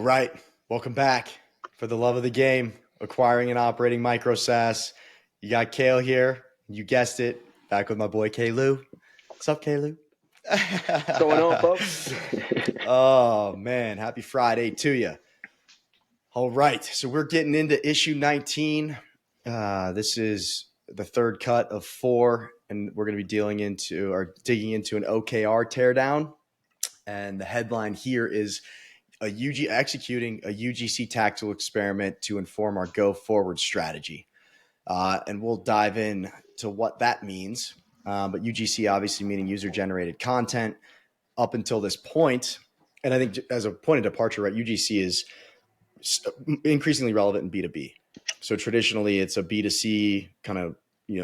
right. Welcome back. For the love of the game, acquiring and operating Micro SaaS. You got Kale here. You guessed it. Back with my boy K-Lou. What's up, K-Lou? What's going on, folks? Oh, man. Happy Friday to you. All right. So we're getting into issue 19. This is the third cut of 4, and we're going to be digging into an OKR teardown. And the headline here is executing a UGC tactical experiment to inform our go-forward strategy. And we'll dive in to what that means. But UGC obviously meaning user-generated content up until this point. And I think as a point of departure, right, UGC is increasingly relevant in B2B. So traditionally it's a B2C kind of,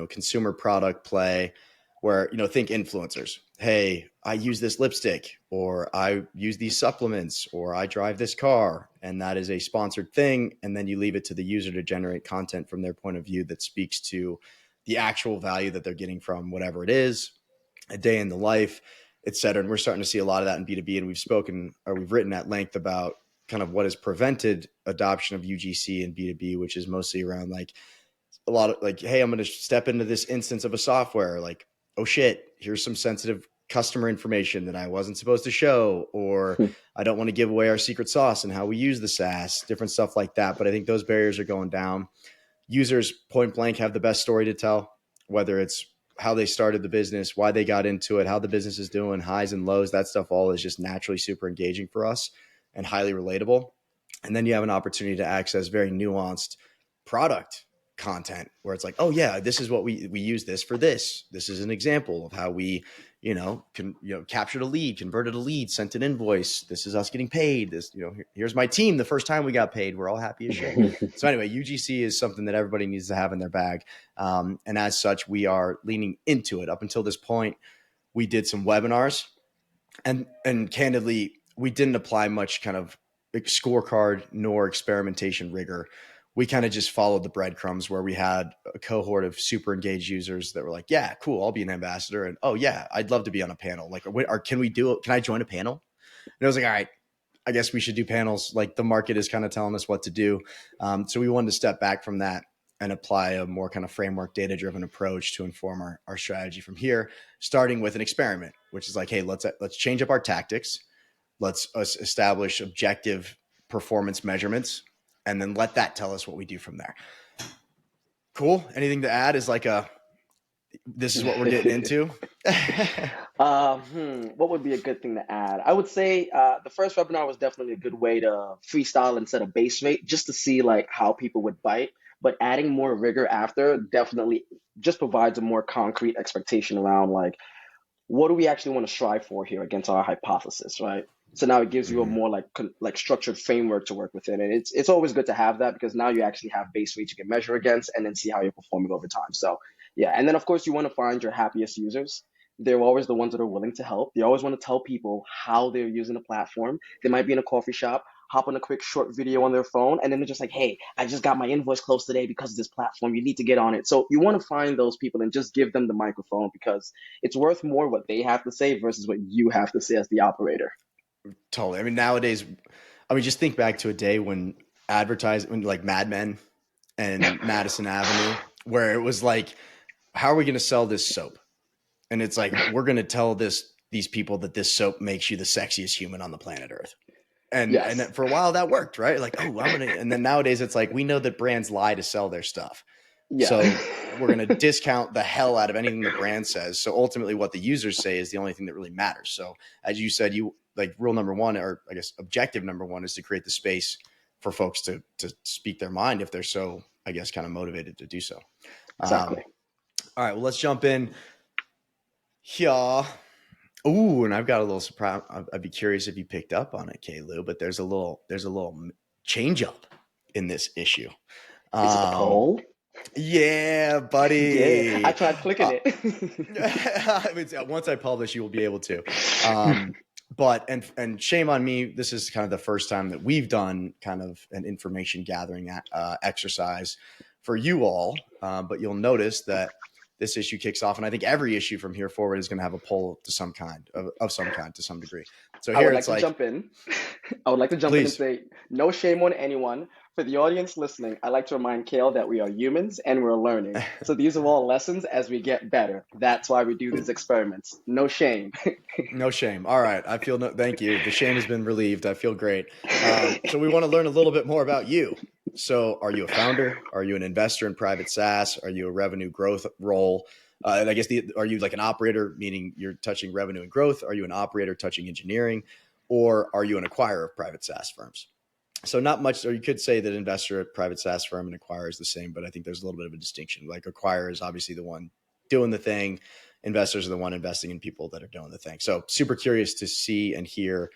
consumer product play where, think influencers. Hey, I use this lipstick, or I use these supplements, or I drive this car, and that is a sponsored thing. And then you leave it to the user to generate content from their point of view that speaks to the actual value that they're getting from whatever it is, a day in the life, et cetera. And we're starting to see a lot of that in B2B. And we've written at length about kind of what has prevented adoption of UGC in B2B, which is mostly around like a lot of like, hey, I'm going to step into this instance of a software, like, oh shit, here's some sensitive customer information that I wasn't supposed to show, or I don't want to give away our secret sauce and how we use the SaaS, different stuff like that. But I think those barriers are going down. Users point blank have the best story to tell, whether it's how they started the business, why they got into it, how the business is doing, highs and lows. That stuff all is just naturally super engaging for us and highly relatable. And then you have an opportunity to access very nuanced product content where it's like, oh yeah, this is what we use this for this. This is an example of how we, captured a lead, converted a lead, sent an invoice. This is us getting paid. This, here's my team. The first time we got paid, we're all happy as shit. So anyway, UGC is something that everybody needs to have in their bag. And as such, we are leaning into it. Up until this point, we did some webinars and candidly, we didn't apply much kind of scorecard nor experimentation rigor. We kind of just followed the breadcrumbs where we had a cohort of super engaged users that were like, yeah, cool, I'll be an ambassador. And oh yeah, I'd love to be on a panel. Like, can I join a panel? And I was like, all right, I guess we should do panels. Like the market is kind of telling us what to do. So we wanted to step back from that and apply a more kind of framework data-driven approach to inform our strategy from here, starting with an experiment, which is like, hey, let's change up our tactics. Let's establish objective performance measurements, and then let that tell us what we do from there. Cool. Anything to add is like this is what we're getting into. What would be a good thing to add? I would say the first webinar was definitely a good way to freestyle and set a base rate just to see like how people would bite. But adding more rigor after definitely just provides a more concrete expectation around like, what do we actually want to strive for here against our hypothesis, right? So now it gives you a more like structured framework to work within. And it's always good to have that because now you actually have base rates you can measure against and then see how you're performing over time. So yeah. And then of course you want to find your happiest users. They're always the ones that are willing to help. They always want to tell people how they're using the platform. They might be in a coffee shop, hop on a quick short video on their phone, and then they're just like, hey, I just got my invoice closed today because of this platform. You need to get on it. So you want to find those people and just give them the microphone because it's worth more what they have to say versus what you have to say as the operator. Totally. I mean, nowadays, just think back to a day when like Mad Men and Madison Avenue, where it was like, how are we going to sell this soap? And it's like, we're going to tell these people that this soap makes you the sexiest human on the planet Earth. And Yes. and for a while that worked, right? Like, oh, and then nowadays it's like, we know that brands lie to sell their stuff. Yeah. So we're going to discount the hell out of anything the brand says. So ultimately what the users say is the only thing that really matters. So as you said, rule number one, or I guess objective number one, is to create the space for folks to speak their mind if they're so, I guess, kind of motivated to do so. Exactly. All right, well, let's jump in here. Ooh, and I've got a little surprise. I'd be curious if you picked up on it, K-Lou, but there's a little change up in this issue. Is it a poll? Yeah, buddy. Yeah, I tried clicking it. Once I publish, you will be able to. But shame on me. This is kind of the first time that we've done kind of an information gathering exercise for you all. But you'll notice that this issue kicks off. And I think every issue from here forward is going to have a poll to some kind of some kind to some degree. So I here would like it's to like, jump in. I would like to jump in and please. say, no shame on anyone. For the audience listening, I like to remind Kale that we are humans and we're learning. So these are all lessons as we get better. That's why we do these experiments. No shame. No shame. All right. I feel thank you. The shame has been relieved. I feel great. So we want to learn a little bit more about you. So are you a founder? Are you an investor in private SaaS? Are you a revenue growth role? And I guess are you like an operator, meaning you're touching revenue and growth? Are you an operator touching engineering? Or are you an acquirer of private SaaS firms? So not much, or you could say that investor at private SaaS firm and acquirer is the same, but I think there's a little bit of a distinction. Like acquirer is obviously the one doing the thing. Investors are the one investing in people that are doing the thing. So super curious to see and hear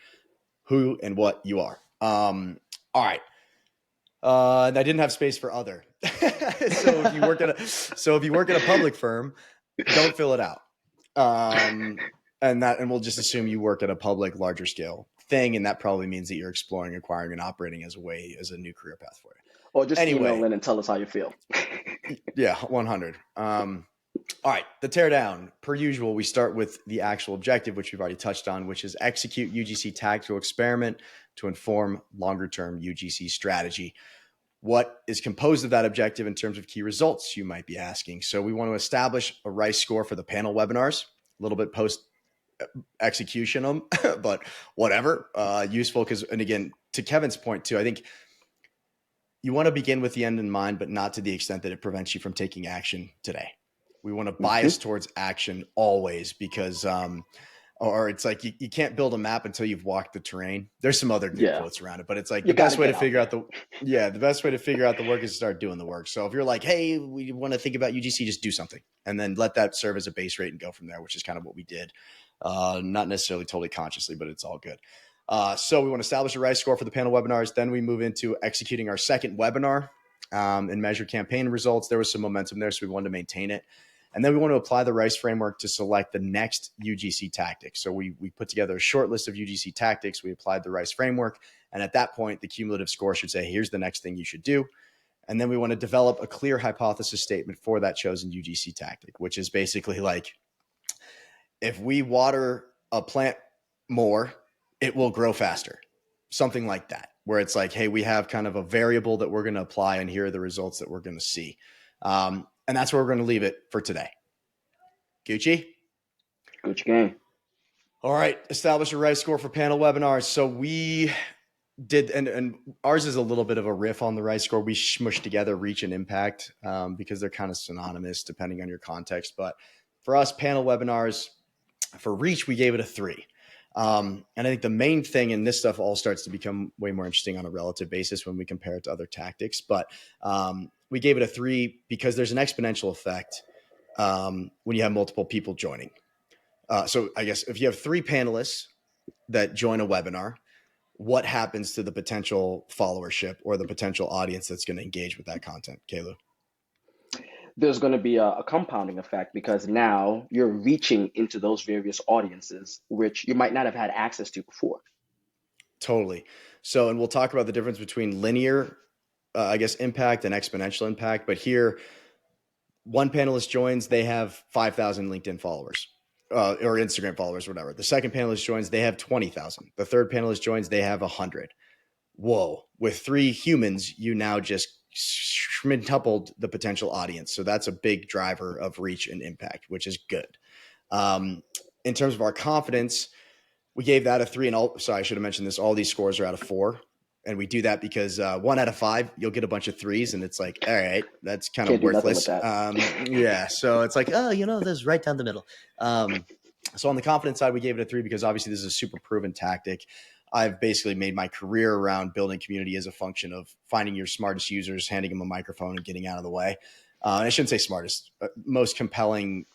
who and what you are. All right. And I didn't have space for other. So if you work at a public firm, don't fill it out. And we'll just assume you work at a public larger scale thing. And that probably means that you're exploring, acquiring, and operating as a new career path for you. Or just email Anyway, in and tell us how you feel. yeah, 100. All right, the teardown. Per usual, we start with the actual objective, which we've already touched on, which is execute UGC tactical experiment to inform longer-term UGC strategy. What is composed of that objective in terms of key results, you might be asking. So we want to establish a RICE score for the panel webinars, a little bit post execution them, but whatever, useful. Because, and again, to Kevin's point too, I think you want to begin with the end in mind, but not to the extent that it prevents you from taking action today. We want to bias towards action always, because, or it's like you can't build a map until you've walked the terrain. There's some other good quotes around it, but it's like the best way to figure out the work is to start doing the work. So if you're like, hey, we want to think about UGC, just do something and then let that serve as a base rate and go from there, which is kind of what we did. Not necessarily totally consciously, but it's all good. So we want to establish a RICE score for the panel webinars. Then we move into executing our second webinar and measure campaign results. There was some momentum there, so we wanted to maintain it. And then we want to apply the RICE framework to select the next UGC tactic. So we put together a short list of UGC tactics. We applied the RICE framework. And at that point, the cumulative score should say, here's the next thing you should do. And then we want to develop a clear hypothesis statement for that chosen UGC tactic, which is basically like, if we water a plant more, it will grow faster. Something like that, where it's like, hey, we have kind of a variable that we're going to apply, and here are the results that we're going to see. And that's where we're going to leave it for today. Gucci? Gucci gang. All right. Establish a RICE score for panel webinars. So we did, and ours is a little bit of a riff on the RICE score. We smushed together reach and impact because they're kind of synonymous depending on your context. But for us, panel webinars, for reach, we gave it a 3. And I think the main thing, and this stuff all starts to become way more interesting on a relative basis when we compare it to other tactics, but we gave it a 3 because there's an exponential effect when you have multiple people joining. So I guess if you have 3 panelists that join a webinar, what happens to the potential followership or the potential audience that's going to engage with that content, Kayla? There's going to be a compounding effect, because now you're reaching into those various audiences, which you might not have had access to before. Totally. So, and we'll talk about the difference between linear, impact and exponential impact. But here, one panelist joins, they have 5,000 LinkedIn followers or Instagram followers, whatever. The second panelist joins, they have 20,000. The third panelist joins, they have 100. Whoa. With 3 humans, you now just quintupled the potential audience. So that's a big driver of reach and impact, which is good. In terms of our confidence, we gave that a 3. And sorry, I should have mentioned this. All these scores are out of 4. And we do that because 1 out of 5, you'll get a bunch of 3s. And it's like, all right, that's kind of worthless. So it's like, this is right down the middle. So on the confidence side, we gave it a 3 because obviously this is a super proven tactic. I've basically made my career around building community as a function of finding your smartest users, handing them a microphone, and getting out of the way. I shouldn't say smartest, most compelling,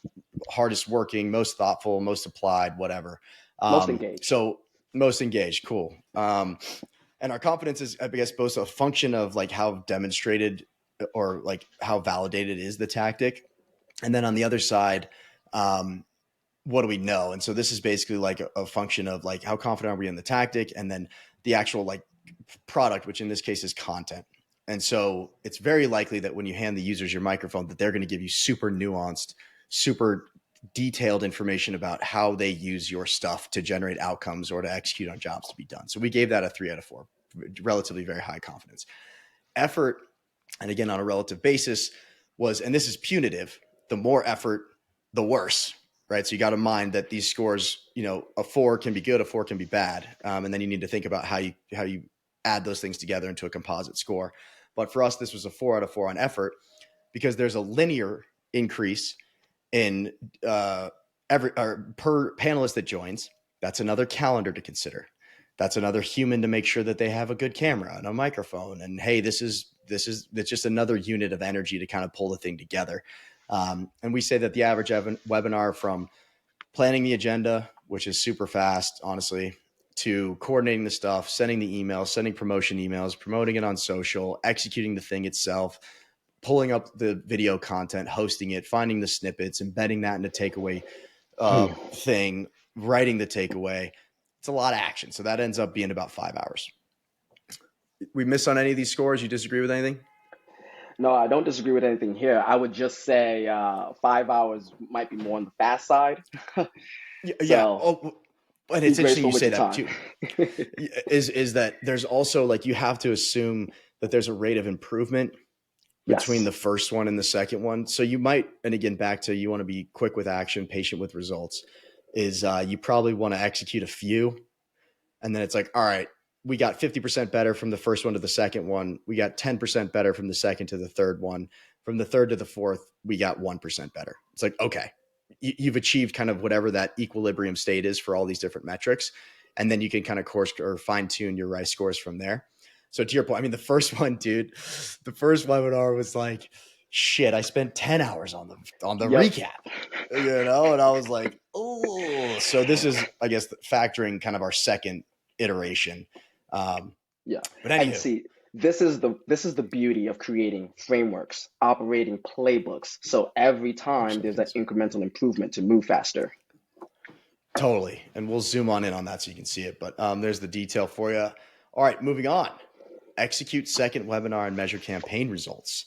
hardest working, most thoughtful, most applied, whatever. Most engaged. So most engaged. Cool. And our confidence is, I guess, both a function of like how demonstrated or like how validated is the tactic. And then on the other side, what do we know? And so this is basically like a function of like, how confident are we in the tactic? And then the actual like product, which in this case is content. And so it's very likely that when you hand the users your microphone, that they're going to give you super nuanced, super detailed information about how they use your stuff to generate outcomes or to execute on jobs to be done. So we gave that a 3 out of 4, relatively very high confidence. Effort, and again, on a relative basis, was, and this is punitive, the more effort, the worse, right? So you got to mind that these scores, a 4 can be good, a 4 can be bad. And then you need to think about how you add those things together into a composite score. But for us, this was a 4 out of 4 on effort, because there's a linear increase in per panelist that joins. That's another calendar to consider. That's another human to make sure that they have a good camera and a microphone. And hey, that's just another unit of energy to kind of pull the thing together. And we say that the average webinar, from planning the agenda, which is super fast, honestly, to coordinating the stuff, sending the emails, sending promotion emails, promoting it on social, executing the thing itself, pulling up the video content, hosting it, finding the snippets, embedding that in a takeaway thing, writing the takeaway. It's a lot of action. So that ends up being about 5 hours. We miss on any of these scores? You disagree with anything? No, I don't disagree with anything here. I would just say 5 hours might be more on the fast side. Yeah. So Oh, and be it's interesting graceful you with say your that time. too. Is that there's also, like, you have to assume that there's a rate of improvement between Yes. the first one and the second one. So you might, and again, back to, you want to be quick with action, patient with results, is you probably want to execute a few. And then it's like, all right, we got 50% better from the first one to the second one. We got 10% better from the second to the third one. From the third to the fourth, we got 1% better. It's like, okay, you've achieved kind of whatever that equilibrium state is for all these different metrics. And then you can kind of course or fine tune your RICE scores from there. So to your point, I mean, the first one, dude, the first webinar was like, shit, I spent 10 hours on the Yep. recap, and I was like, oh, so this is, I guess, factoring kind of our second iteration. Yeah. But And anywho, see, this is the beauty of creating frameworks, operating playbooks. So every time there's that incremental improvement to move faster. totally. And we'll zoom on in on that so you can see it. But there's the detail for you. All right, moving on. Execute second webinar and measure campaign results.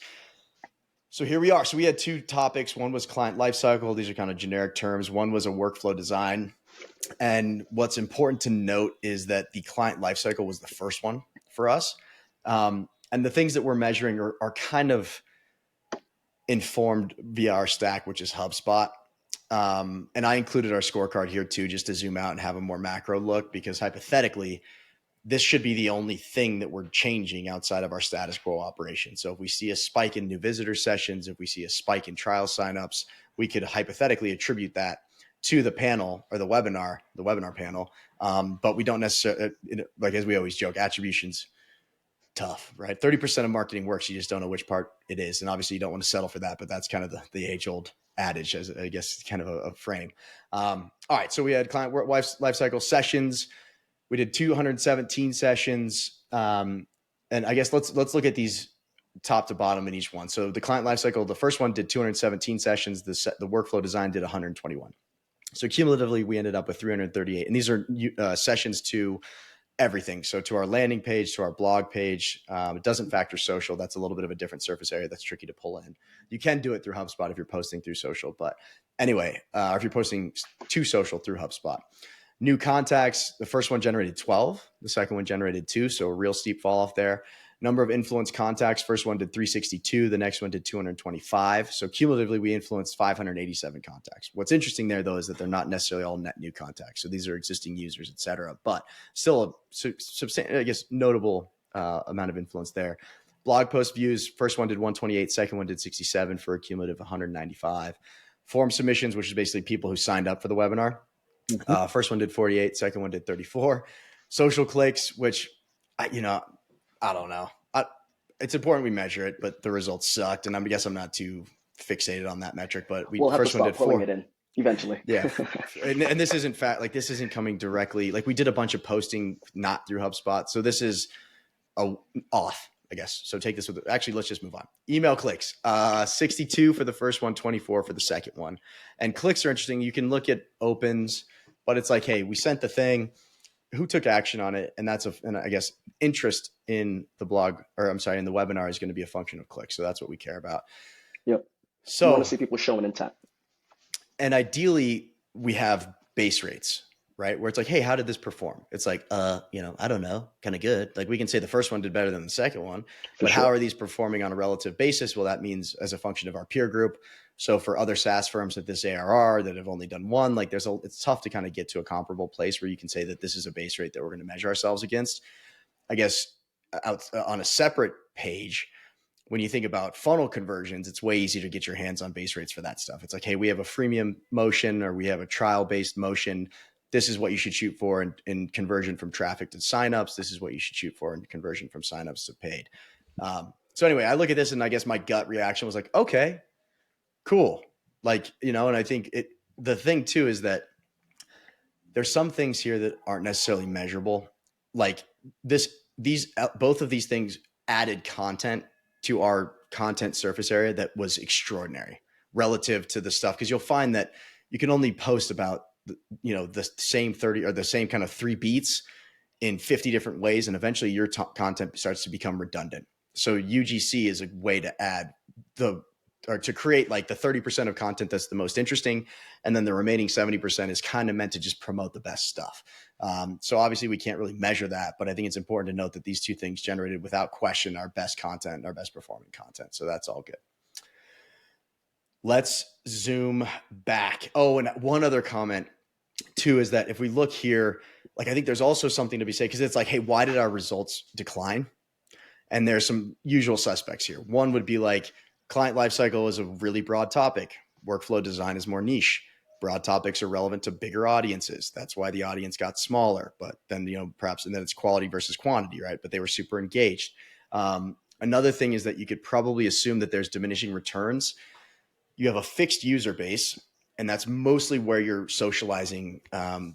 So here we are. So we had 2 topics. One was client lifecycle. These are kind of generic terms. One was a workflow design. And what's important to note is that the client lifecycle was the first one for us. And the things that we're measuring are kind of informed via our stack, which is HubSpot. And I included our scorecard here too, just to zoom out and have a more macro look, because hypothetically, this should be the only thing that we're changing outside of our status quo operation. So if we see a spike in new visitor sessions, if we see a spike in trial signups, we could hypothetically attribute that to the panel or the webinar panel. But we don't necessarily, like, as we always joke, attribution's tough, right? 30% of marketing works. You just don't know which part it is. And obviously you don't want to settle for that, but that's kind of the age old adage, as I guess, kind of a frame. All right. So we had client lifecycle sessions. We did 217 sessions. And I guess let's look at these top to bottom in each one. So the client lifecycle, the first one did 217 sessions. The workflow design did 121. So cumulatively, we ended up with 338. And these are sessions to everything. So to our landing page, to our blog page. It doesn't factor social. That's a little bit of a different surface area that's tricky to pull in. You can do it through HubSpot if you're posting through social. But anyway, if you're posting to social through HubSpot. New contacts, the first one generated 12. The second one generated 2. So a real steep fall off there. Number of influence contacts, first one did 362. The next one did 225. So cumulatively, we influenced 587 contacts. What's interesting there, though, is that they're not necessarily all net new contacts. So these are existing users, et cetera. But still a substantial, I guess, notable amount of influence there. Blog post views, first one did 128. Second one did 67 for a cumulative 195. Form submissions, which is basically people who signed up for the webinar. First one did 48, second one did 34. Social clicks, which, I don't know. It's important we measure it, but the results sucked. And I guess I'm not too fixated on that metric, but We'll have to first one start did pulling 4. it in eventually. Yeah. And this isn't this isn't coming directly. Like, we did a bunch of posting not through HubSpot. So this is off, I guess. So take this with, actually, let's just move on. Email clicks, 62 for the first one, 24 for the second one. And clicks are interesting. You can look at opens, but it's like, hey, we sent the thing, who took action on it? And and I guess interest in the blog, or I'm sorry, in the webinar is going to be a function of clicks. So that's what we care about. Yep. You want So to see people showing intent. And ideally we have base rates, right? Where it's like, hey, how did this perform? It's like, I don't know, kind of good. Like we can say the first one did better than the second one, For but how sure. are these performing on a relative basis? Well, that means as a function of our peer group. So for other SaaS firms at this ARR that have only done one, like it's tough to kind of get to a comparable place where you can say that this is a base rate that we're going to measure ourselves against. I guess on a separate page, when you think about funnel conversions, it's way easier to get your hands on base rates for that stuff. It's like, hey, we have a freemium motion or we have a trial-based motion. This is what you should shoot for in conversion from traffic to signups. This is what you should shoot for in conversion from signups to paid. So anyway, I look at this and I guess my gut reaction was like, okay, cool. Like, and I think the thing too is that there's some things here that aren't necessarily measurable. Like both of these things added content to our content surface area that was extraordinary relative to the stuff. Cause you'll find that you can only post about, the same 30 or the same kind of 3 beats in 50 different ways. And eventually your content starts to become redundant. So UGC is a way to add or to create like the 30% of content that's the most interesting. And then the remaining 70% is kind of meant to just promote the best stuff. So obviously we can't really measure that, but I think it's important to note that these two things generated without question our best content and our best performing content. So that's all good. Let's zoom back. Oh, and one other comment too is that if we look here, like I think there's also something to be said because it's like, hey, why did our results decline? And there's some usual suspects here. One would be like client lifecycle is a really broad topic. Workflow design is more niche. Broad topics are relevant to bigger audiences. That's why the audience got smaller. But then, perhaps, and then it's quality versus quantity, right? But they were super engaged. Another thing is that you could probably assume that there's diminishing returns. You have a fixed user base, and that's mostly where you're socializing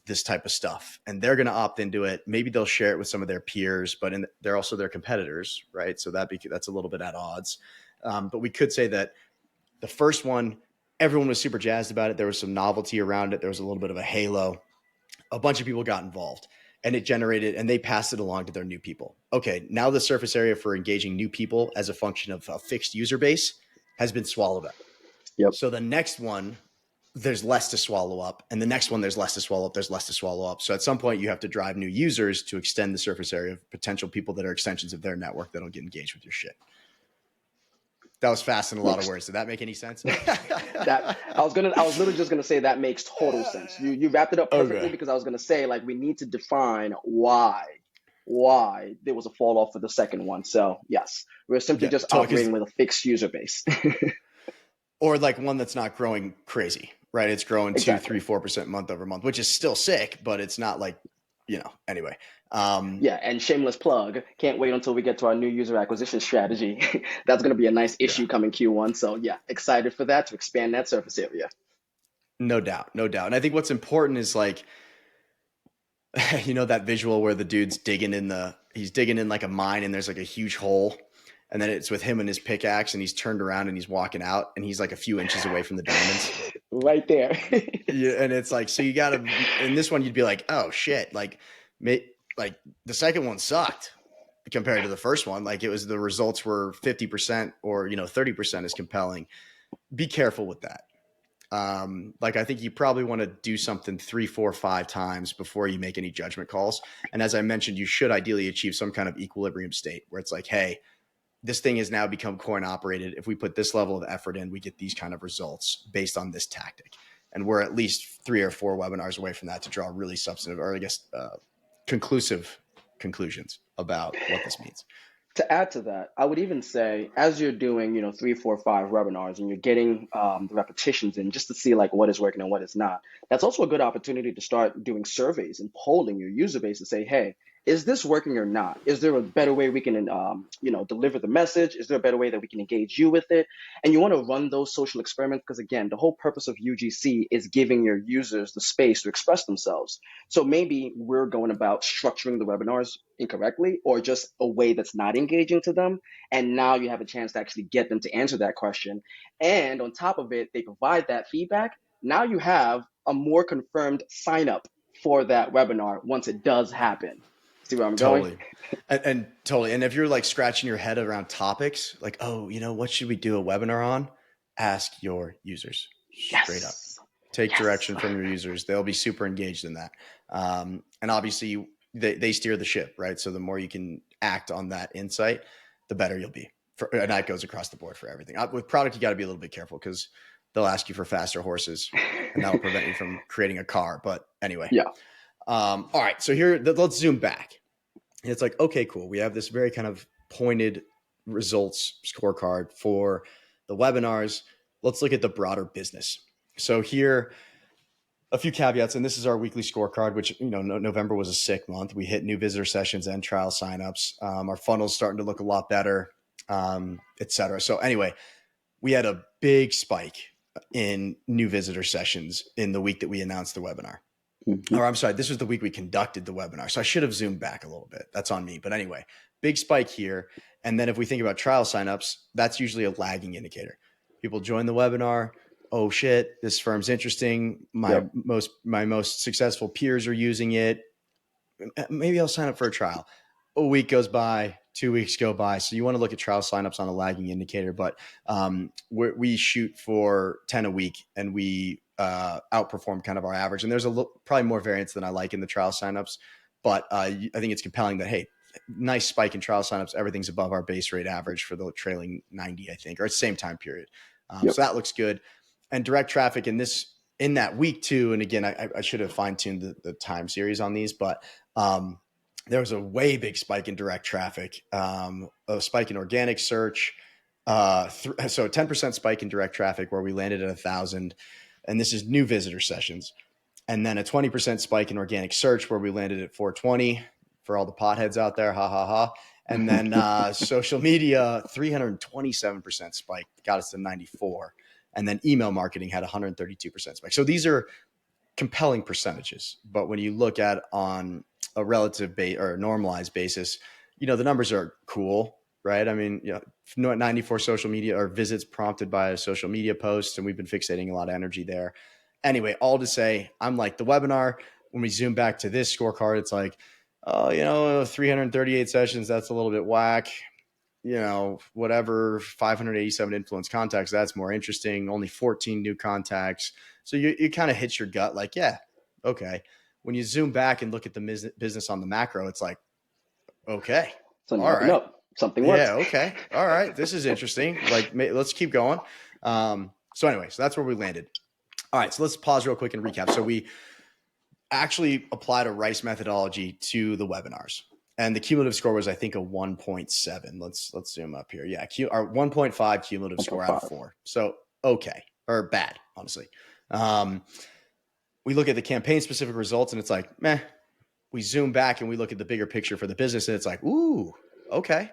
this type of stuff. And they're going to opt into it. Maybe they'll share it with some of their peers, but they're also their competitors, right? So that's a little bit at odds. But we could say that the first one, everyone was super jazzed about it. There was some novelty around it. There was a little bit of a halo. A bunch of people got involved and it generated, and they passed it along to their new people. Okay, now the surface area for engaging new people as a function of a fixed user base has been swallowed up. Yep. So the next one, there's less to swallow up. And the next one, there's less to swallow up. There's less to swallow up. So at some point, you have to drive new users to extend the surface area of potential people that are extensions of their network that'll get engaged with your shit. That was fast in a lot of words. Did that make any sense? That I was literally just gonna say that makes total sense. You wrapped it up perfectly Okay. because I was gonna say like we need to define why there was a fall off for the second one. So yes, we're simply Yeah, just totally. operating with a fixed user base. Or like one that's not growing crazy, right? It's growing 2, Exactly. 3, 4% month over month, which is still sick, but it's not like, anyway. Yeah, and shameless plug. Can't wait until we get to our new user acquisition strategy. That's going to be a nice Yeah, issue coming Q1. So yeah, excited for that to expand that surface area. no doubt. No doubt. And I think what's important is like, that visual where the dude's he's digging in like a mine and there's like a huge hole. And then it's with him and his pickaxe and he's turned around and he's walking out and he's like a few inches away from the diamonds. Right there. Yeah, and it's like, so you got to, in this one, you'd be like, oh shit. Like the second one sucked compared to the first one. Like the results were 50% or, 30% as compelling. Be careful with that. Like I think you probably want to do something 3, 4, 5 times before you make any judgment calls. And as I mentioned, you should ideally achieve some kind of equilibrium state where it's like, hey, this thing has now become coin operated. If we put this level of effort in, we get these kind of results based on this tactic. And we're at least 3 or 4 webinars away from that to draw really substantive, or I guess conclusive conclusions about what this means. To add to that, I would even say as you're doing, 3, 4, 5 webinars and you're getting the repetitions in just to see like what is working and what is not, that's also a good opportunity to start doing surveys and polling your user base to say, hey, is this working or not? Is there a better way we can, deliver the message? Is there a better way that we can engage you with it? And you want to run those social experiments because again, the whole purpose of UGC is giving your users the space to express themselves. So maybe we're going about structuring the webinars incorrectly or just a way that's not engaging to them. And now you have a chance to actually get them to answer that question. And on top of it, they provide that feedback. Now you have a more confirmed sign up for that webinar once it does happen. See where I'm going? Totally. And totally. And if you're like scratching your head around topics, like, oh, what should we do a webinar on? Ask your users straight up. Yes. Take Yes. direction from your users. They'll be super engaged in that. And obviously they steer the ship, right? So the more you can act on that insight, the better you'll be. And that goes across the board for everything. With product, you got to be a little bit careful because they'll ask you for faster horses and that'll prevent you from creating a car. But anyway, Yeah. all right. So here, let's zoom back. And it's like, okay, cool. We have this very kind of pointed results scorecard for the webinars. Let's look at the broader business. So here, a few caveats, and this is our weekly scorecard, which, November was a sick month. We hit new visitor sessions and trial signups. Our funnel's starting to look a lot better, et cetera. So anyway, we had a big spike in new visitor sessions in the week that we announced the webinar. Or I'm sorry, this was the week we conducted the webinar. So I should have zoomed back a little bit. That's on me. But anyway, big spike here. And then if we think about trial signups, that's usually a lagging indicator. People join the webinar. Oh shit, this firm's interesting. My most successful peers are using it. Maybe I'll sign up for a trial. A week goes by, 2 weeks go by. So you want to look at trial signups on a lagging indicator, but we shoot for 10 a week and we outperform kind of our average. And there's probably more variance than I like in the trial signups, but I think it's compelling that, hey, nice spike in trial signups. Everything's above our base rate average for the trailing 90, I think, or at the same time period. So that looks good. And direct traffic in that week too. And again, I should have fine tuned the time series on these, but there was a way big spike in direct traffic, a spike in organic search. So a 10% spike in direct traffic where we landed at 1,000. And this is new visitor sessions. And then a 20% spike in organic search where we landed at 420 for all the potheads out there. Ha, ha, ha. And then social media, 327% spike, got us to 94. And then email marketing had 132% spike. So these are compelling percentages. But when you look at on a relative or normalized basis, the numbers are cool, right? I mean, 94 social media or visits prompted by a social media post, and we've been fixating a lot of energy there. Anyway, all to say, I'm like the webinar, when we zoom back to this scorecard, it's like, 338 sessions, that's a little bit whack. Whatever, 587 influence contacts, that's more interesting. Only 14 new contacts. So you kind of hit your gut like, yeah, okay. When you zoom back and look at the business on the macro, it's like, okay, So all right. Something works. Yeah, okay. All right. This is interesting. Like, let's keep going. So anyway, so that's where we landed. All right. So let's pause real quick and recap. So we actually applied a RICE methodology to the webinars. And the cumulative score was, I think, a 1.7. Let's zoom up here. Yeah, our 1.5 cumulative score out of 4. So okay, or bad, honestly. We look at the campaign-specific results, and it's like, meh. We zoom back and we look at the bigger picture for the business, and it's like, ooh, okay.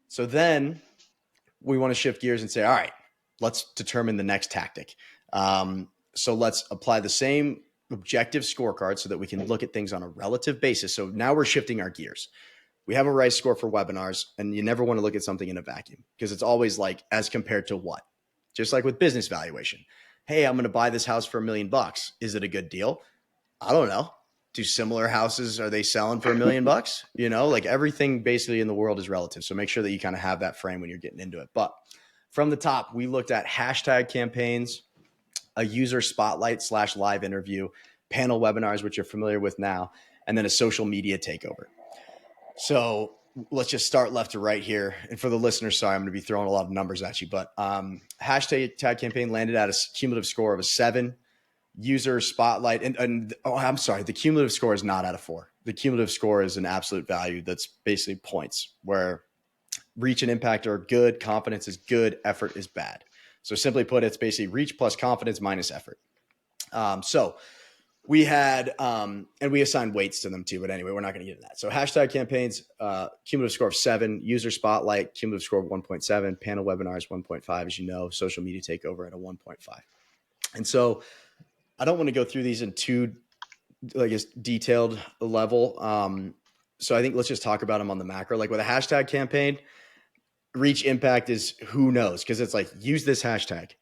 So then we want to shift gears and say, all right, let's determine the next tactic. So let's apply the same objective scorecard so that we can look at things on a relative basis. So now we're shifting our gears. We have a RICE score for webinars, and you never want to look at something in a vacuum because it's always like, as compared to what? Just like with business valuation. Hey, I'm going to buy this house for $1 million. Is it a good deal? I don't know. Do similar houses, are they selling for $1 million? Like everything basically in the world is relative. So make sure that you kind of have that frame when you're getting into it. But from the top, we looked at hashtag campaigns, a user spotlight / live interview, panel webinars, which you're familiar with now, and then a social media takeover. So let's just start left to right here. And for the listeners, sorry, I'm going to be throwing a lot of numbers at you, but hashtag campaign landed at a cumulative score of a 7. User spotlight and I'm sorry, the cumulative score is not out of 4. The cumulative score is an absolute value that's basically points where reach and impact are good, confidence is good, effort is bad. So simply put, it's basically reach plus confidence minus effort. So we had and we assigned weights to them too, but anyway, we're not going to get into that. So hashtag campaigns, cumulative score of 7, user spotlight, cumulative score of 1.7, panel webinars 1.5, as you know, social media takeover at a 1.5. And so I don't want to go through these in too, detailed level. So I think let's just talk about them on the macro. Like with a hashtag campaign, reach impact is who knows, because it's like, use this hashtag.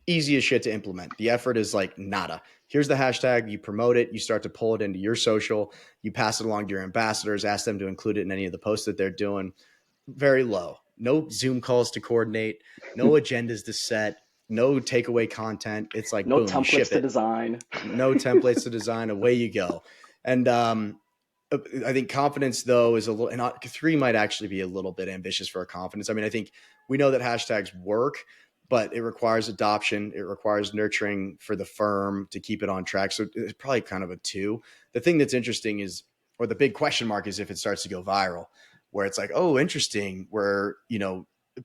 Easy as shit to implement. The effort is like nada. Here's the hashtag. You promote it. You start to pull it into your social. You pass it along to your ambassadors. Ask them to include it in any of the posts that they're doing. Very low. No Zoom calls to coordinate. No agendas to set. no takeaway content. It's like, No boom, you templates ship to it. design. No templates to design. Away you go. And I think confidence, though, is a little, and 3 might actually be a little bit ambitious for our confidence. I mean, I think we know that hashtags work, but it requires adoption. It requires nurturing for the firm to keep it on track. So it's probably kind of a 2. The thing that's interesting is, or the big question mark is if it starts to go viral, where it's like, oh, interesting, where,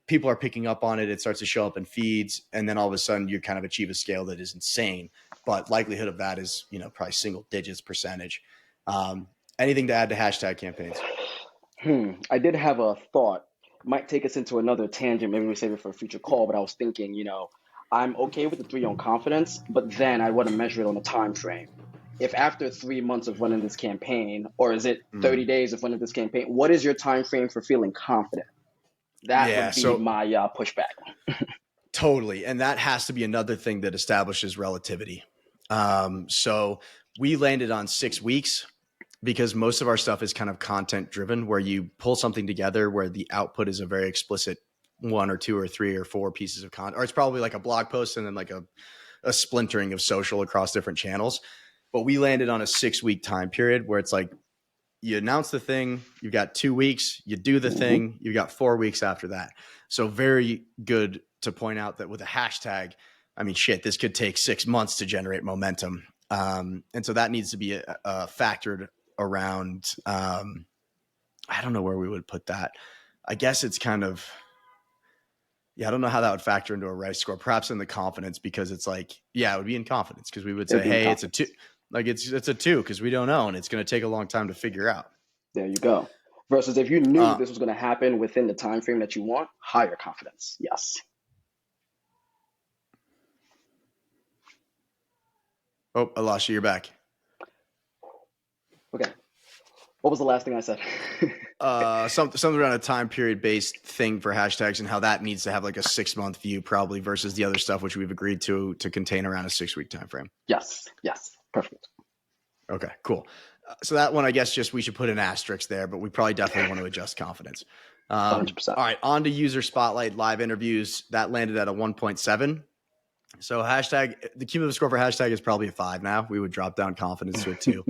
people are picking up on it. It starts to show up in feeds. And then all of a sudden you kind of achieve a scale that is insane. But likelihood of that is, probably single digits percentage. Anything to add to hashtag campaigns? I did have a thought. Might take us into another tangent. Maybe we save it for a future call. But I was thinking, I'm okay with the 3 on confidence, but then I want to measure it on a time frame. If after 3 months of running this campaign, or is it 30 days of running this campaign, what is your time frame for feeling confident? That Yeah. would be So my pushback. totally. And that has to be another thing that establishes relativity. So we landed on 6 weeks because most of our stuff is kind of content driven, where you pull something together where the output is a very explicit 1 or 2 or 3 or 4 pieces of content, or it's probably like a blog post and then like a splintering of social across different channels. But we landed on a 6-week time period where it's like, you announce the thing, you've got 2 weeks, you do the thing, you've got 4 weeks after that. So very good to point out that with a hashtag, I mean, shit, this could take 6 months to generate momentum. And so that needs to be factored around. I don't know where we would put that. I guess it's kind of, I don't know how that would factor into a rice score, perhaps in the confidence, because it's like, it would be in confidence because we would say, hey, it's a 2. Like it's a 2 because we don't know, and it's going to take a long time to figure out. There you go. Versus if you knew this was going to happen within the time frame that you want, higher confidence. Yes. Oh, I lost you. You're back. Okay. What was the last thing I said? Something around a time period based thing for hashtags and how that needs to have like a 6-month view probably versus the other stuff which we've agreed to contain around a 6-week time frame. Yes. Perfect. Okay, cool. So that one, I guess, just we should put an asterisk there, but we probably definitely want to adjust confidence. 100%. All right, on to user spotlight live interviews. That landed at a 1.7. So the cumulative score for hashtag is probably a 5 now. We would drop down confidence to a 2.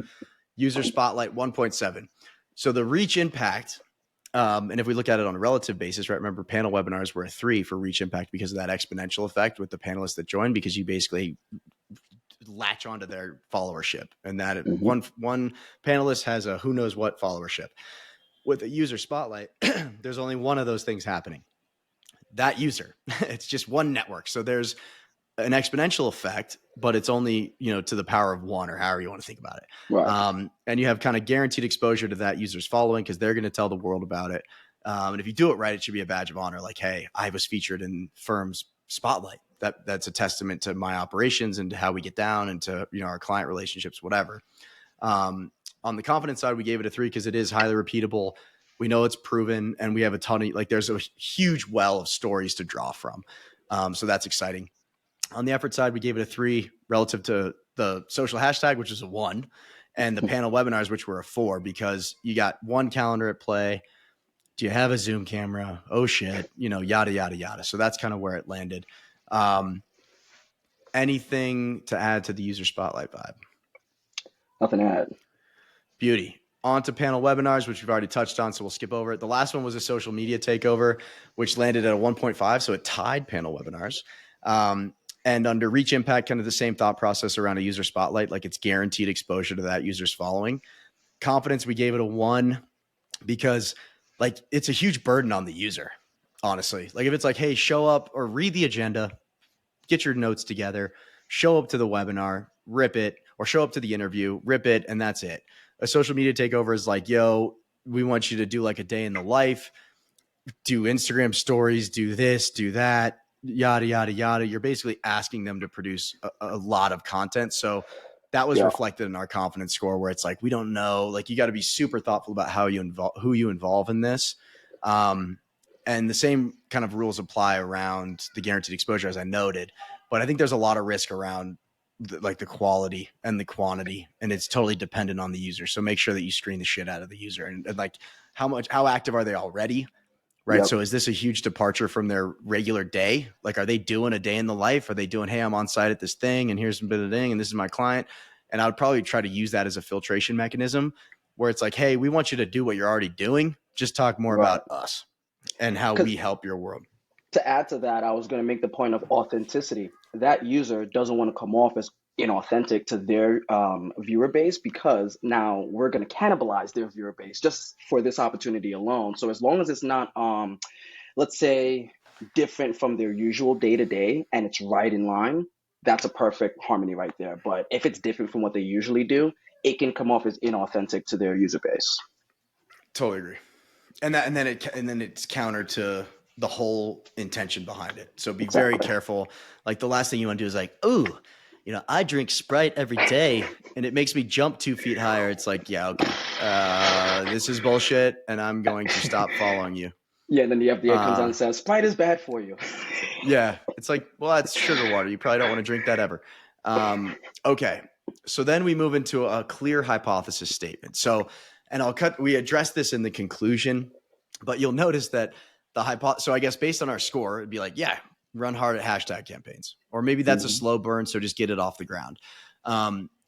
User spotlight 1.7. So the reach impact, and if we look at it on a relative basis, right? Remember, panel webinars were a 3 for reach impact because of that exponential effect with the panelists that join, because you basically latch onto their followership, and that one panelist has a who knows what followership. With a user spotlight, there's only one of those things happening. That user, it's just one network. So there's an exponential effect, but it's only, to the power of 1, or however you want to think about it. Right. And you have kind of guaranteed exposure to that user's following because they're going to tell the world about it. And if you do it right, it should be a badge of honor. Like, hey, I was featured in firm's spotlight. That's a testament to my operations and to how we get down and to, our client relationships, whatever. On the confidence side, we gave it a 3 because it is highly repeatable. We know it's proven, and we have a ton of, there's a huge well of stories to draw from. So that's exciting. On the effort side, we gave it a 3 relative to the social hashtag, which is a 1, and the panel webinars, which were a 4, because you got one calendar at play. Do you have a Zoom camera? Oh shit, yada, yada, yada. So that's kind of where it landed. Anything to add to the user spotlight vibe? Nothing to add. Beauty. On to panel webinars, which we've already touched on, so we'll skip over it. The last one was a social media takeover, which landed at a 1.5, so it tied panel webinars. And under reach impact, kind of the same thought process around a user spotlight, like it's guaranteed exposure to that user's following. Confidence, we gave it a 1 because it's a huge burden on the user, honestly. Like if it's like, hey, show up or read the agenda, get your notes together, show up to the webinar, rip it, or show up to the interview, rip it, and that's it. A social media takeover is like, yo, we want you to do like a day in the life, do Instagram stories, do this, do that, yada, yada, yada. You're basically asking them to produce a lot of content. So that was reflected in our confidence score, where it's like, we don't know, like you got to be super thoughtful about who you involve in this. And the same kind of rules apply around the guaranteed exposure, as I noted, but I think there's a lot of risk around the quality and the quantity, and it's totally dependent on the user. So make sure that you screen the shit out of the user, and like how active are they already? right? Yep. So is this a huge departure from their regular day? Like, are they doing a day in the life? Are they doing, hey, I'm on site at this thing and here's a bit of thing and this is my client? And I would probably try to use that as a filtration mechanism where it's like, hey, we want you to do what you're already doing. Just talk more Right. about us and how Because we help your world. to add to that, I was going to make the point of authenticity. That user doesn't want to come off as inauthentic to their viewer base because now we're going to cannibalize their viewer base just for this opportunity alone. So as long as it's not, let's say, different from their usual day to day and it's right in line, that's a perfect harmony right there. But if it's different from what they usually do, it can come off as inauthentic to their user base. Totally agree. And then it's counter to the whole intention behind it. So be very Exactly. careful. Like the last thing you want to do is like, ooh, I drink Sprite every day and it makes me jump 2 feet higher. It's like, yeah, okay, this is bullshit, and I'm going to stop following you. Yeah, and then the FDA comes out Uh, and says, Sprite is bad for you. yeah, it's like, well, that's sugar water. You probably don't want to drink that ever. Okay, so then we move into a clear hypothesis statement. So, and we addressed this in the conclusion, but you'll notice that so I guess based on our score, it'd be like, yeah, run hard at hashtag campaigns, or maybe that's a Mhm. slow burn. So just get it off the ground.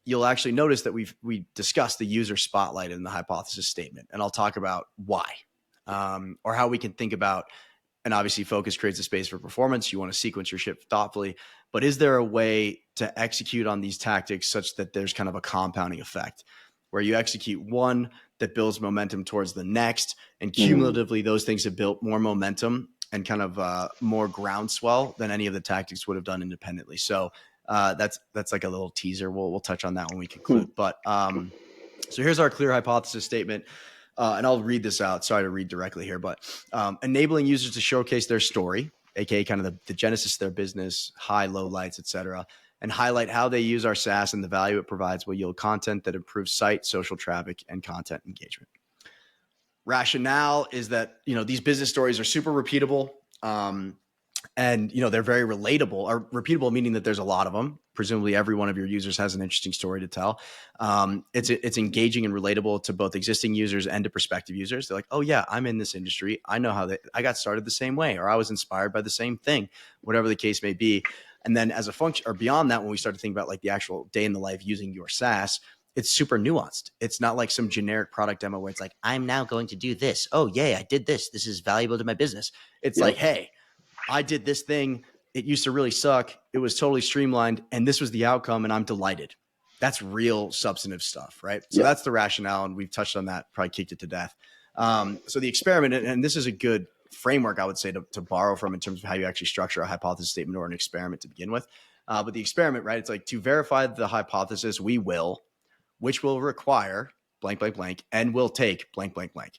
You'll actually notice that we discussed the user spotlight in the hypothesis statement, and I'll talk about why, or how we can think about. And obviously, focus creates a space for performance. You want to sequence your shit thoughtfully, but is there a way to execute on these tactics such that there's kind of a compounding effect where you execute one that builds momentum towards the next, and Mhm. cumulatively those things have built more momentum and kind of more groundswell than any of the tactics would have done independently. So that's like a little teaser. We'll touch on that when we conclude. But so here's our clear hypothesis statement. And I'll read this out. Sorry to read directly here, but enabling users to showcase their story, aka kind of the genesis of their business, high, low lights, etc., and highlight how they use our SaaS and the value it provides will yield content that improves site, social traffic, and content engagement. Rationale is that these business stories are super repeatable. And they're very relatable, or repeatable, meaning that there's a lot of them. Presumably every one of your users has an interesting story to tell. It's engaging and relatable to both existing users and to prospective users. They're like, oh yeah, I'm in this industry, I know how I got started the same way, or I was inspired by the same thing, whatever the case may be. And then as a function, or beyond that, when we start to think about like the actual day in the life using your SaaS, it's super nuanced. It's not like some generic product demo where it's like, I'm now going to do this, oh yay, I did this is valuable to my business. It's like, Yep. hey, I did this thing. It used to really suck. It was totally streamlined, and this was the outcome, and I'm delighted. That's real substantive stuff, right? So Yep. that's the rationale, and we've touched on that, probably kicked it to death. So the experiment, and this is a good framework, I would say, to borrow from in terms of how you actually structure a hypothesis statement or an experiment to begin with. But the experiment, right? It's like, to verify the hypothesis, we will, which will require blank, blank, blank, and will take blank, blank, blank.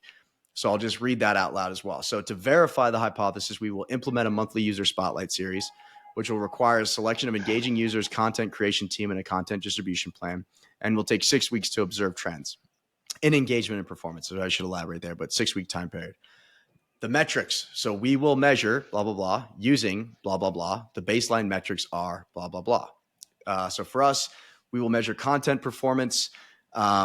So I'll just read that out loud as well. So to verify the hypothesis, we will implement a monthly user spotlight series, which will require a selection of engaging users, content creation team, and a content distribution plan, and will take 6 weeks to observe trends in engagement and performance. So I should elaborate there, but 6-week time period. The metrics. So we will measure blah, blah, blah using blah, blah, blah. The baseline metrics are blah, blah, blah. So for us, we will measure content performance,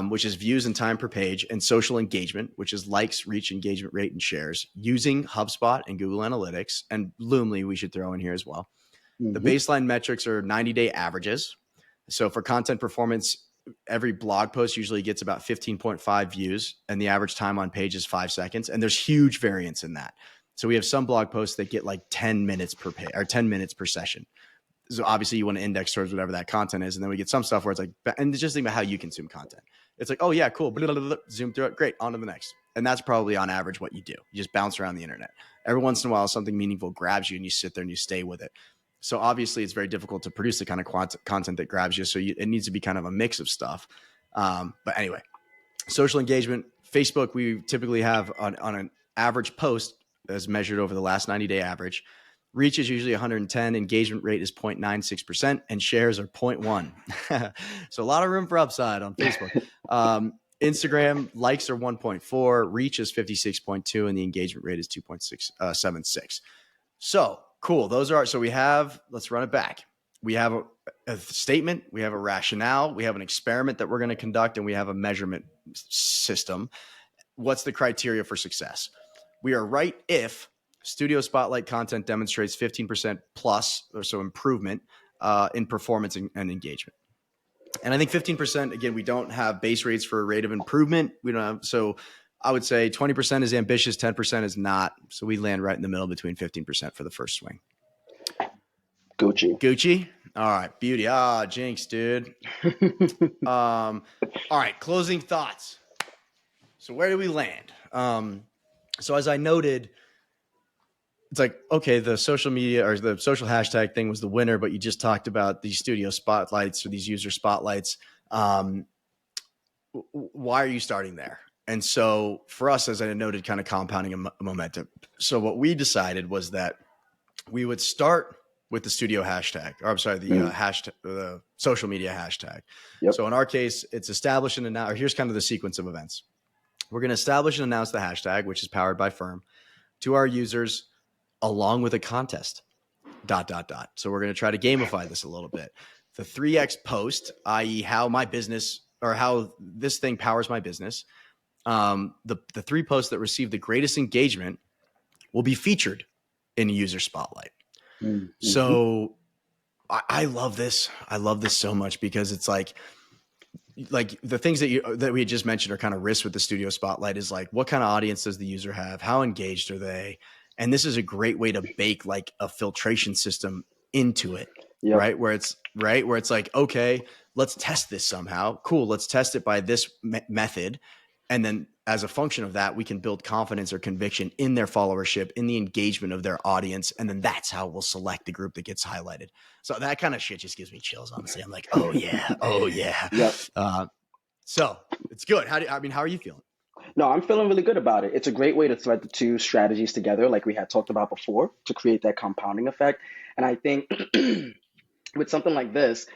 which is views and time per page, and social engagement, which is likes, reach, engagement rate, and shares, using HubSpot and Google Analytics, and Loomly we should throw in here as well. The Mhm. baseline metrics are 90-day averages. So for content performance, every blog post usually gets about 15.5 views, and the average time on page is 5 seconds. And there's huge variance in that. So we have some blog posts that get like 10 minutes per page or 10 minutes per session. So obviously you want to index towards whatever that content is. And then we get some stuff where it's like, and just think about how you consume content. It's like, oh yeah, cool. Blah, blah, blah, blah, zoom through it. Great. On to the next. And that's probably on average what you do. You just bounce around the internet. Every once in a while, something meaningful grabs you and you sit there and you stay with it. So obviously it's very difficult to produce the kind of content that grabs you. So it needs to be kind of a mix of stuff. But anyway, social engagement, Facebook, we typically have on an average post as measured over the last 90-day average. Reach is usually 110, engagement rate is 0.96%, and shares are 0.1. So a lot of room for upside on Facebook. Instagram, likes are 1.4, reach is 56.2, and the engagement rate is 2.76. So cool. So we have, let's run it back. We have a statement, we have a rationale, we have an experiment that we're going to conduct, and we have a measurement system. What's the criteria for success? We are right if Studio Spotlight content demonstrates 15% plus or so improvement in performance and engagement. And I think 15%, again, we don't have base rates for a rate of improvement. We don't have, so I would say 20% is ambitious, 10% is not. So we land right in the middle between 15% for the first swing. Gucci. All right. Beauty. Jinx, dude. All right. Closing thoughts. So where do we land? So as I noted, it's like, okay, the social media or the social hashtag thing was the winner, but you just talked about these studio spotlights or these user spotlights. Why are you starting there? And so for us, as I noted, kind of compounding a momentum. So what we decided was that we would start with the studio hashtag, or I'm sorry, the hashtag, the social media hashtag. Yep. So in our case, it's establish and announce, or here's kind of the sequence of events. We're going to establish and announce the hashtag, which is powered by Firm, to our users along with a contest, ... So we're going to try to gamify this a little bit. The 3X post, i.e. how my business or how this thing powers my business, the 3 posts that receive the greatest engagement will be featured in a user spotlight. Mm-hmm. So I love this. I love this so much because it's like the things that we just mentioned are kind of risks with the studio spotlight is like, what kind of audience does the user have? How engaged are they? And this is a great way to bake like a filtration system into it, right? Where it's like, okay, let's test this somehow. Cool. Let's test it by this method. And then as a function of that, we can build confidence or conviction in their followership, in the engagement of their audience. And then that's how we'll select the group that gets highlighted. So that kind of shit just gives me chills, honestly. I'm like, oh yeah. Oh yeah. Yep. So it's good. How are you feeling? No, I'm feeling really good about it. It's a great way to thread the 2 strategies together, like we had talked about before, to create that compounding effect. And I think with something like this,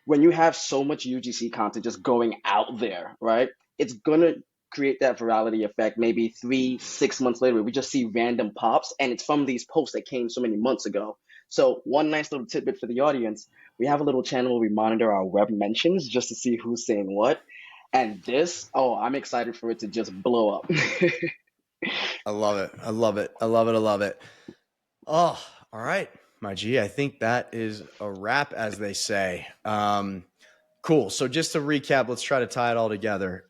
when you have so much UGC content just going out there, right, it's going to create that virality effect. Maybe 3-6 months later, we just see random pops, and it's from these posts that came so many months ago. So one nice little tidbit for the audience, we have a little channel where we monitor our web mentions just to see who's saying what. And this, I'm excited for it to just blow up. I love it. I love it. I love it. I love it. Oh, all right, my G. I think that is a wrap, as they say. Cool. So just to recap, let's try to tie it all together.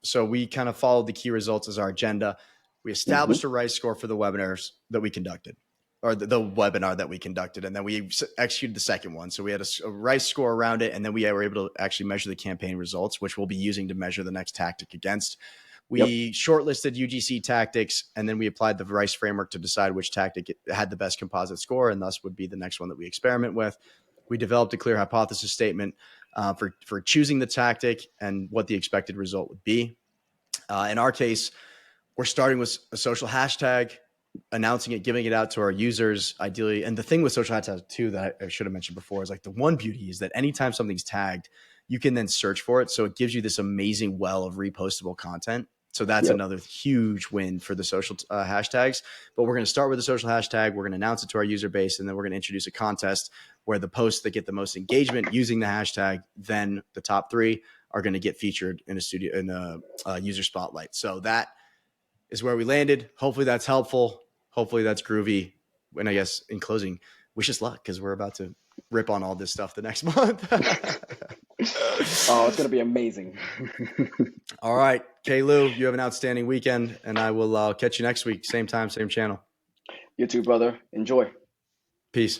So we kind of followed the key results as our agenda. We established a RICE score for the webinars that we conducted, or the webinar that we conducted. And then we executed the second one. So we had a RICE score around it. And then we were able to actually measure the campaign results, which we'll be using to measure the next tactic against. We shortlisted UGC tactics, and then we applied the RICE framework to decide which tactic had the best composite score, and thus would be the next one that we experiment with. We developed a clear hypothesis statement for choosing the tactic and what the expected result would be. In our case, we're starting with a social hashtag, announcing it, giving it out to our users, ideally. And the thing with social hashtags too that I should have mentioned before is like the one beauty is that anytime something's tagged, you can then search for it. So it gives you this amazing well of repostable content. So that's another huge win for the social hashtags. But we're going to start with the social hashtag. We're going to announce it to our user base, and then we're going to introduce a contest where the posts that get the most engagement using the hashtag, then the top 3 are going to get featured in a user spotlight. So that is where we landed. Hopefully that's helpful. Hopefully that's groovy. And I guess in closing, wish us luck because we're about to rip on all this stuff the next month. Oh, it's going to be amazing. All right. K-Lou, you have an outstanding weekend, and I will catch you next week. Same time, same channel. You too, brother. Enjoy. Peace.